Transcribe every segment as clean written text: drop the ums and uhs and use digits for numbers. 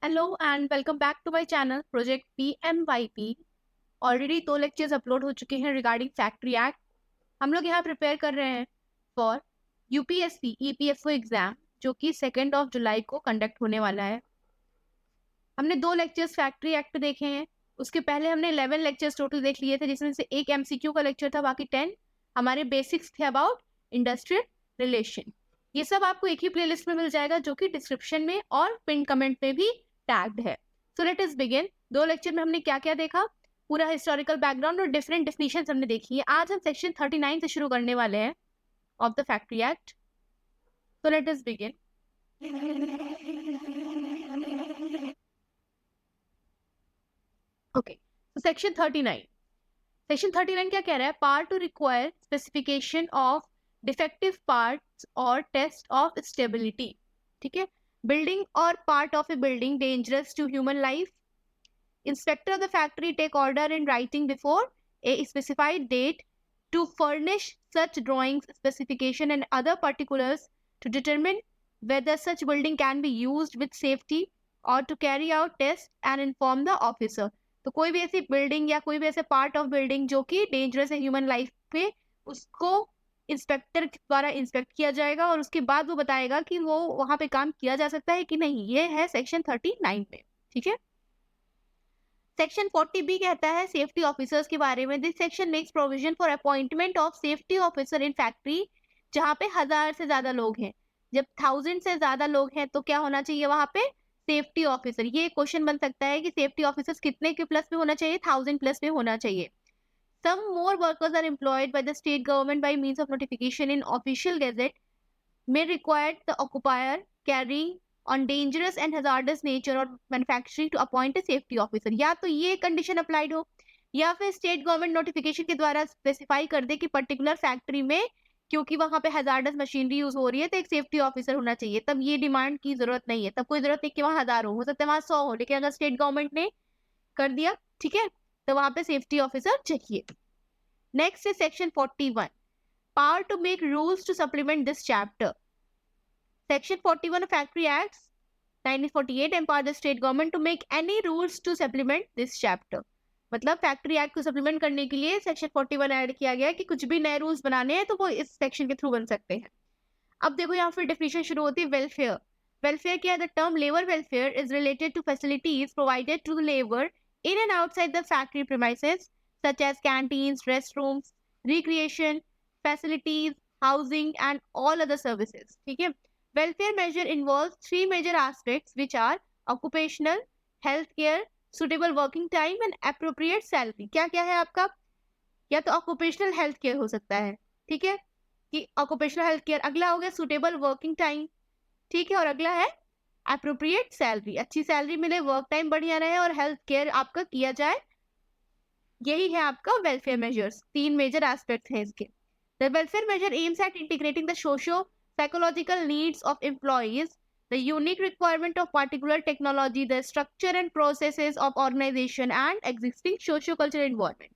Hello and welcome back to my channel project PMYP। Already 2 lectures upload हो चुके हैं regarding factory act. हम लोग यहाँ प्रिपेयर कर रहे हैं फॉर यूपीएससी EPFO एग्जाम जो कि 2 जुलाई को कंडक्ट होने वाला है। हमने 2 लेक्चर्स फैक्ट्री एक्ट पे देखे हैं। उसके पहले हमने 11 लेक्चर्स टोटल देख लिए थे, जिसमें से एक MCQ का लेक्चर था, बाकी 10 हमारे बेसिक्स थे अबाउट इंडस्ट्रियल रिलेशन। ये सब आपको एक ही प्लेलिस्ट में मिल जाएगा जो कि डिस्क्रिप्शन में और पिन कमेंट में भी टैग्ड है। सो लेट अस बिगिन। 2 लेक्चर में हमने क्या क्या देखा, पूरा हिस्टोरिकल बैकग्राउंड और डिफरेंट डेफिनेशंस हमने देखी है। आज हम सेक्शन 39 से शुरू करने वाले हैं of the factory act. So let us begin. Okay, so section 39। Section 39 क्या कह रहा है? Part two require specification of defective parts और टेस्ट ऑफ स्टेबिलिटी। ठीक है, बिल्डिंग और part of a building dangerous to human life. Inspector of the factory take order in writing before a specified date to furnish such drawings, specification and other particulars to determine whether such building can be used with safety or to carry out tests and inform the officer। तो कोई भी ऐसी building या कोई भी ऐसे part of building जो कि डेंजरस है ह्यूमन लाइफ पे, उसको इंस्पेक्टर द्वारा इंस्पेक्ट किया जाएगा और उसके बाद वो बताएगा कि वो वहां पे काम किया जा सकता है कि नहीं। ये है सेक्शन 39 में। ठीक है, सेक्शन 40B कहता है सेफ्टी ऑफिसर्स के बारे में। This section makes provision for appointment of safety officer in factory जहां पे 1000 से ज्यादा लोग हैं। जब 1000 से ज्यादा लोग हैं तो क्या होना चाहिए वहां पे? Safety officer. ये क्वेश्चन बन सकता है कि सेफ्टी ऑफिसर्स कितने के प्लस में होना चाहिए? 1000 प्लस में होना चाहिए। Some more workers are employed by the state government by means of notification in official gazette may require the occupier carrying on dangerous and hazardous nature or manufacturing to appoint a safety officer। या तो ये condition applied हो या फिर state government notification के द्वारा specify कर दे कि पर्टिकुलर फैक्ट्री में क्योंकि वहां पे हजार्डस मशीनरी यूज हो रही है तो एक सेफ्टी ऑफिसर होना चाहिए। तब ये डिमांड की जरूरत नहीं है, तब कोई जरूरत नहीं कि वहां 1000 हो सकता है वहां 100 हो, लेकिन अगर स्टेट गवर्नमेंट ने कर दिया, ठीक है, तो वहां पे सेफ्टी ऑफिसर चाहिए। Next is section 41, power to make rules to supplement this chapter. Section 41 of Factory Acts 1948 empower the state government to make any rules to supplement this chapter। मतलब फैक्ट्री एक्ट को supplement करने के लिए section 41 add किया गया कि कुछ भी नए रूल्स बनाने हैं तो वो इस सेक्शन के थ्रू बन सकते हैं। अब देखो यहाँ फिर डेफिनेशन शुरू होती है वेलफेयर। वेलफेयर क्या है? The term labour welfare is related to facilities provided to the labour in and outside the factory premises such as canteens, restrooms, recreation facilities, housing and all other services. ठीक है, welfare measure involves 3 major aspects which are occupational health care, suitable working time and appropriate salary। क्या क्या है आपका? या तो occupational health care हो सकता है, ठीक है, कि occupational health care। अगला हो गया suitable working time, ठीक है, और अगला है appropriate salary, अच्छी सैलरी मिले, वर्क टाइम बढ़िया रहे और हेल्थ केयर आपका किया जाए। यही है आपका वेलफेयर मेजर्स। 3 मेजर एस्पेक्ट हैं इसके। The welfare measure aims at integrating the socio-psychological needs of employees, the unique requirement of particular technology, the structure and processes of organization, and existing socio-cultural environment.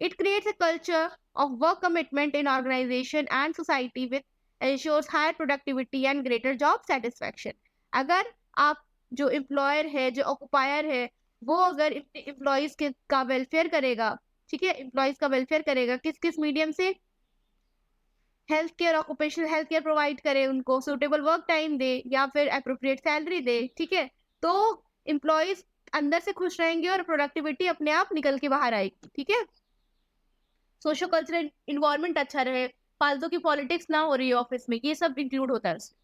It creates a culture of work commitment in organization and society which ensures higher productivity and greater job satisfaction। अगर आप जो employer है, जो ऑक्युपायर है, वो अगर employees के का वेलफेयर करेगा, ठीक है, एम्प्लॉयज का वेलफेयर करेगा किस किस मीडियम से? Health care, occupational health care provide करे, उनको सूटेबल वर्क टाइम दे या फिर अप्रोप्रिएट सैलरी दे, ठीक है, तो एम्प्लॉयज अंदर से खुश रहेंगे और प्रोडक्टिविटी अपने आप निकल के बाहर आएगी। ठीक है, सोशल कल्चरल इन्वायरमेंट अच्छा रहे, फालतू की पॉलिटिक्स ना हो रही है ऑफिस में, ये सब इंक्लूड होता है उसमें।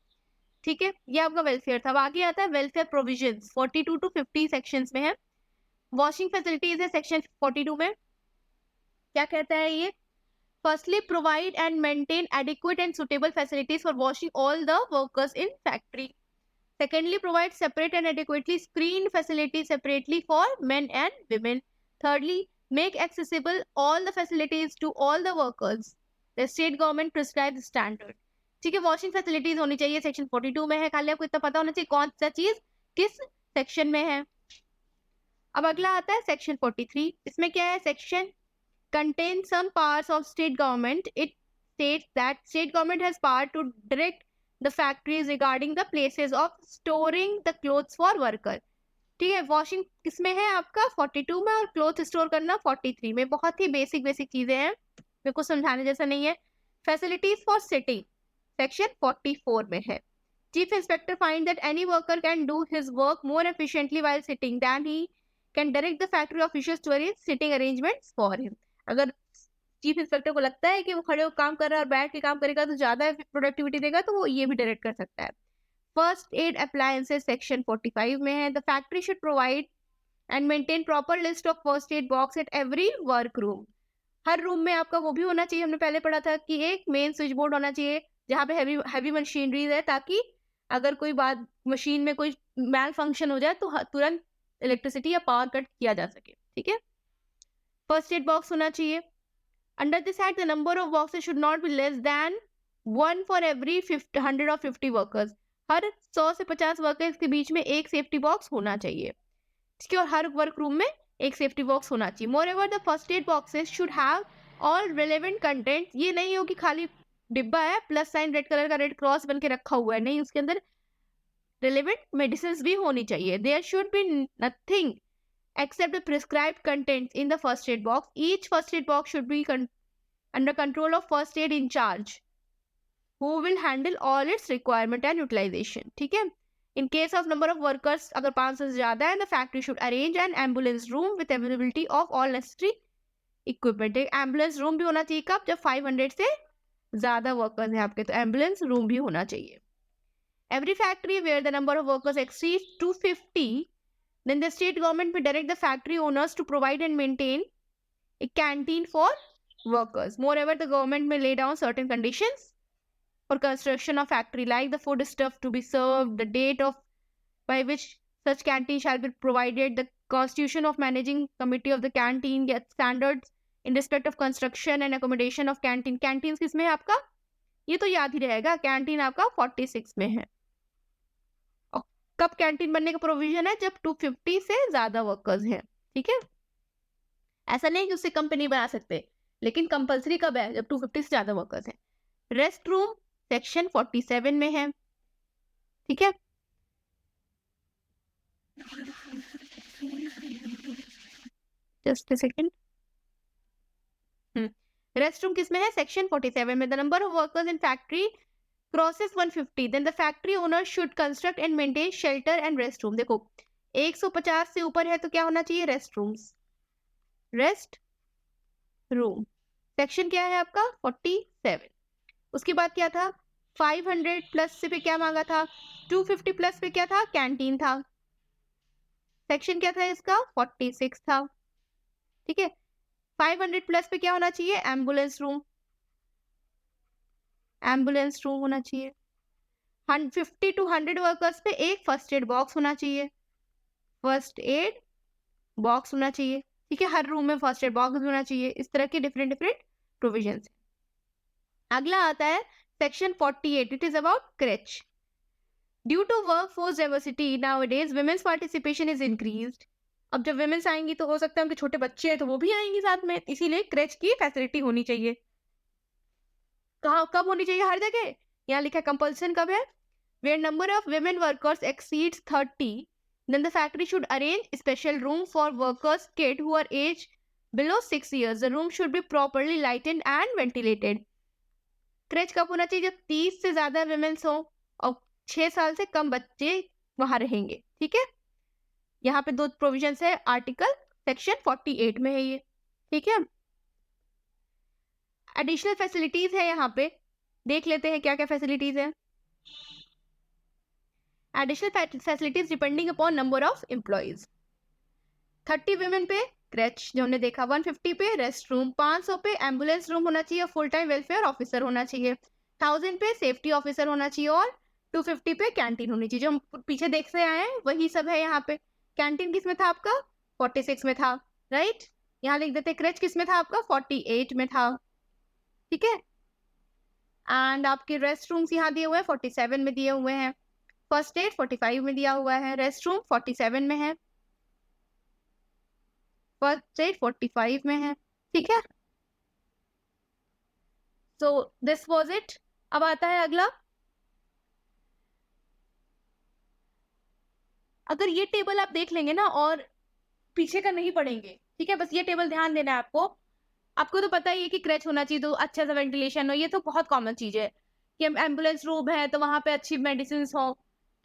ठीक है, ये आपका वेलफेयर था। आगे आता है वेलफेयर प्रोविजंस, 42 to 50 सेक्शंस में है। वॉशिंग फैसिलिटीज है सेक्शन 42 में। क्या कहता है ये? Firstly, provide and maintain adequate and suitable facilities for washing all the workers in factory. Secondly, provide separate and adequately screened facilities separately for men and women. Thirdly, make accessible all the facilities to all the workers. The state government prescribes standard। ठीक है, washing facilities होनी चाहिए, section 42 में है। खाली आपको इतना पता होना चाहिए कौन सा चीज किस सेक्शन में है। अब अगला आता है सेक्शन 43। इसमें क्या है? Section contains some powers of state government. It states that state government has power to direct the factories regarding the places of storing the clothes for worker। ठीक है। वॉशिंग किसमें है आपका 42 में, और क्लोथ स्टोर करना 43 में। बहुत ही बेसिक बेसिक चीजें हैं, मेरे को समझाने जैसा नहीं है। फैसिलिटीज फॉर सिटिंग सेक्शन 44 में है। Chief inspector find that any worker can do his work more efficiently while sitting then he can direct the factory officials to arrange sitting arrangements for him. अगर chief inspector को लगता है कि वो खड़े होकर काम कर रहा है और बैठ के काम करेगा तो ज्यादा प्रोडक्टिविटी देगा, तो वो ये भी डायरेक्ट कर सकता है। फर्स्ट एड अप्लायंसेस सेक्शन 45 में है। The factory should provide and maintain proper list of first aid box at every work room. Her room में आपका वो भी होना चाहिए, हमने पहले पढ़ा था कि एक मेन स्विच बोर्ड होना चाहिए जहाँ पे हैवी मशीनरीज है, ताकि अगर कोई बात मशीन में कोई मैल फंक्शन हो जाए तो तुरंत इलेक्ट्रिसिटी या पावर कट किया जा सके। ठीक है। फर्स्ट एड बॉक्स होना चाहिए। Under this act the number of boxes should not be less than 1 for every 100 और 50 वर्कर्स। हर 100 से 50 वर्कर्स के बीच में एक सेफ्टी बॉक्स होना चाहिए। ठीक है। और हर वर्क रूम में एक सेफ्टी बॉक्स होना चाहिए। Moreover the first aid boxes should have all relevant content. ये नहीं हो कि खाली डिब्बा है, प्लस साइन रेड कलर का रेड क्रॉस बन के रखा हुआ है, नहीं, उसके अंदर रिलेवेंट मेडिसिन भी होनी चाहिए। There should be nothing except the prescribed contents in the first aid box. Each first aid box should be under control of first aid in charge, who will handle all its requirement and utilization. ठीक है। In case of number of workers, अगर 500 से ज़्यादा है, the factory should arrange an ambulance room with availability of all necessary equipment. एक ambulance room भी होना चाहिए कब, जब 500 से ज़्यादा workers हैं आपके, तो ambulance room भी होना चाहिए। Every factory where the number of workers exceeds 250, then the state government will direct the factory owners to provide and maintain a canteen for workers. Moreover, the government may lay down certain conditions for construction of factory, like the food stuff to be served, the date of by which such canteen shall be provided, the constitution of managing committee of the canteen, get standards in respect of construction and accommodation of canteen. Canteens किसमें है आपका, ये तो याद ही रहेगा, canteen आपका 46 में है। कब कैंटीन बनने का प्रोविजन है, जब 250 से ज्यादा वर्कर्स हैं। ठीक है। ऐसा नहीं कि उससे कम पे नहीं बना सकते, लेकिन कंपलसरी कब है, जब 250 से ज्यादा वर्कर्स हैं। रेस्ट रूम सेक्शन 47 में है। ठीक है। Just a second. Rest room किसमें है, सेक्शन 47 में। The number of workers in factory crosses 150, then the factory owner should construct and maintain shelter and rest room. देखो 150 से ऊपर है तो क्या होना चाहिए, rest rooms, rest room. Section क्या है आपका 47। उसके बाद क्या था, 500 प्लस से पे क्या मांगा था, 250 प्लस पे क्या था, कैंटीन था। सेक्शन क्या था इसका 46 था। ठीक है। 500 प्लस पे क्या होना चाहिए, एम्बुलेंस रूम, एम्बुलेंस रूम होना चाहिए। 50 to 100 वर्कर्स पे एक फर्स्ट एड बॉक्स होना चाहिए, फर्स्ट एड बॉक्स होना चाहिए। ठीक है। हर रूम में फर्स्ट एड बॉक्स होना चाहिए। इस तरह के डिफरेंट डिफरेंट प्रोविजन। अगला आता है section 48, it is about creche. Due to workforce diversity nowadays women's participation is increased. अब जब वुमेन्स आएंगी तो हो सकता है उनके छोटे बच्चे हैं तो वो भी आएंगी साथ में, इसीलिए क्रेच की फैसिलिटी होनी चाहिए। कहाँ कब होनी चाहिए, हर जगह। यहाँ लिखा कंपल्सन कब है, where number of women workers exceeds 30, then the factory should arrange a special room for workers kid who are aged below 6 years. The room should be properly lighted and ventilated. Creche कब होना चाहिए, जब 30 से ज्यादा women's हो और 6 साल से कम बच्चे वहां रहेंगे। ठीक है। यहाँ पे दो प्रोविजंस है, आर्टिकल सेक्शन 48 में है ये। ठीक है। एडिशनल फैसिलिटीज है, यहाँ पे देख लेते हैं क्या क्या फैसिलिटीज है। Additional facilities depending upon number of employees. 30 women पे क्रेच जो हमने देखा, 150 पे रेस्ट रूम, 500 पे एम्बुलेंस रूम होना चाहिए, फुल टाइम वेलफेयर ऑफिसर होना चाहिए, 1000 पे सेफ्टी ऑफिसर होना चाहिए, और 250 पे कैंटीन होनी चाहिए। जो हम पीछे देखते आए हैं वही सब है यहाँ पे। कैंटीन किस में था आपका 46 में था, राइट। यहाँ लिख देते क्रेच किस में था आपका 48 में था। ठीक है। एंड आपके रेस्ट रूम्स यहाँ दिए हुए हैं 47 में दिए हुए हैं, फर्स्ट एड 45 में दिया हुआ है, रेस्ट रूम 47 में है, फर्स्ट एड 45 में है। ठीक है। So this was it. अब आता है अगला। अगर ये टेबल आप देख लेंगे ना और पीछे का नहीं पढ़ेंगे, ठीक है? बस ये टेबल ध्यान देना है आपको। आपको तो पता ही है कि क्रैच होना चाहिए तो अच्छा सा वेंटिलेशन हो, ये तो बहुत कॉमन चीज़ है कि एम्बुलेंस रूम है तो वहाँ पे अच्छी मेडिसिन्स हो,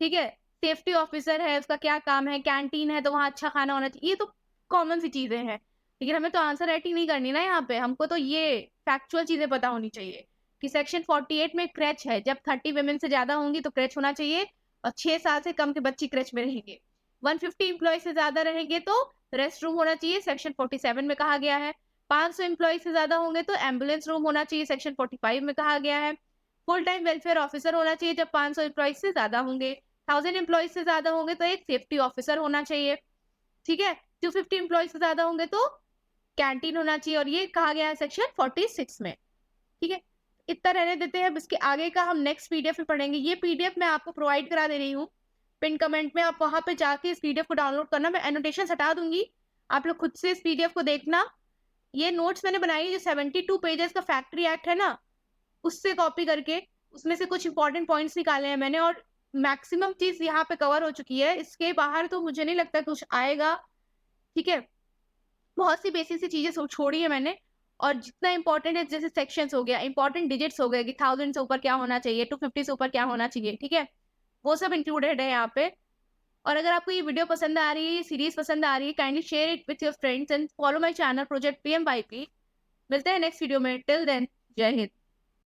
ठीक है? सेफ्टी ऑफिसर है, उसका क्या काम है, कैंटीन है तो वहाँ अच्छा खाना होना चाहिए, ये तो कॉमन सी चीज़ें हैं। लेकिन हमें तो आंसर राइटिंग नहीं करनी ना यहाँ पे, हमको तो ये फैक्चुअल चीज़ें पता होनी चाहिए कि सेक्शन 48 में क्रैच है, जब 30 वुमेन से ज़्यादा होंगी तो क्रैच होना चाहिए और 6 साल से कम के बच्चे क्रैच में रहेंगे। 150 एम्प्लॉयी से ज़्यादा रहेंगे तो रेस्ट रूम होना चाहिए, सेक्शन 47 में कहा गया है। 500 एम्प्लॉयी से ज़्यादा होंगे तो एम्बुलेंस रूम होना चाहिए, सेक्शन 45 में कहा गया है। फुल टाइम वेलफेयर ऑफिसर होना चाहिए जब 500 एम्प्लॉयी से ज़्यादा होंगे। 1000 एम्प्लॉयी से ज़्यादा होंगे तो एक सेफ्टी ऑफिसर होना चाहिए, ठीक है? 250 एम्प्लॉयी से ज़्यादा होंगे तो कैंटीन होना चाहिए और ये कहा गया है सेक्शन 46 में, ठीक है? इतना रहने देते हैं, अब इसके आगे का हम नेक्स्ट पीडीएफ में पढ़ेंगे। ये पीडीएफ मैं आपको प्रोवाइड करा दे रही हूँ। पिन कमेंट में आप वहाँ पे जाके इस पीडीएफ को डाउनलोड करना, मैं एनोटेशंस हटा दूँगी। आप लोग खुद से इस पीडीएफ को देखना। ये नोट्स मैंने बनाई है जो 72 पेजेस का फैक्ट्री एक्ट है ना, उससे कॉपी करके उसमें से कुछ इंपॉर्टेंट पॉइंट्स निकाले हैं मैंने और मैक्सिमम चीज़ यहाँ पे कवर हो चुकी है। इसके बाहर तो मुझे नहीं लगता कुछ आएगा, ठीक है? बहुत सी बेसिक सी चीज़ें छोड़ी है मैंने और जितना इम्पोर्टेंट है जैसे सेक्शंस हो गया, इम्पोर्टेंट डिजिट्स हो गए कि 1000 से ऊपर क्या होना चाहिए, 250 से ऊपर क्या होना चाहिए, ठीक है? वो सब इंक्लूडेड है यहाँ पे। और अगर आपको ये वीडियो पसंद आ रही है, ये सीरीज़ पसंद आ रही है, kindly share it with your friends and follow my channel project PMYP. मिलते हैं नेक्स्ट वीडियो में, टिल देन जय हिंद।